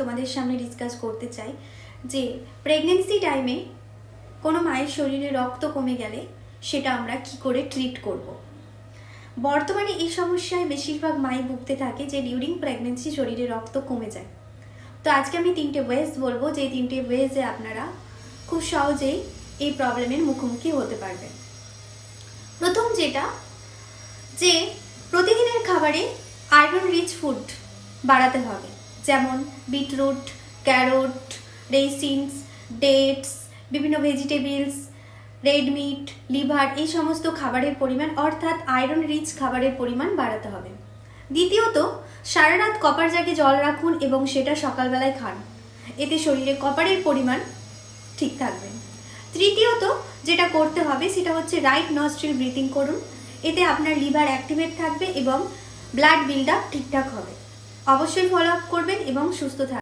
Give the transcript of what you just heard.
তোমাদের সামনে ডিসকাস করতে চাই যে প্রেগনেন্সি টাইমে কোনো মায়ের শরীরে রক্ত কমে গেলে সেটা আমরা কি করে ট্রিট করব। বর্তমানে এই সমস্যায় বেশিরভাগ মাই ভুগতে থাকে যে ডিউরিং প্রেগনেন্সি শরীরে রক্ত কমে যায়। তো আজকে আমি 3টে ওয়েজ বলবো, যে 3টে ওয়েজে আপনারা খুব সহজেই এই প্রবলেমের মুখোমুখি হতে পারবেন। প্রথম যেটা, যে প্রতিদিনের খাবারে আয়রন রিচ ফুড বাড়াতে হবে, যেমন বিটরুট, ক্যারট, রেসিনস, ডেটস, বিভিন্ন ভেজিটেবলস, রেড মিট, লিভার, এই সমস্ত খাবারের পরিমাণ অর্থাৎ আয়রন রিচ খাবারের পরিমাণ বাড়াতে হবে। দ্বিতীয়ত, সারা রাত কপার জাগে জল রাখুন এবং সেটা সকালবেলায় খান, এতে শরীরে কপারের পরিমাণ ঠিক থাকবে। তৃতীয়ত যেটা করতে হবে সেটা হচ্ছে রাইট নস্ট্রিল ব্রিথিং করুন, এতে আপনার লিভার অ্যাক্টিভেট থাকবে এবং ব্লাড বিল্ড আপ ঠিকঠাক হবে। অবশ্যই ফলো আপ করবেন এবং সুস্থ থাকবেন।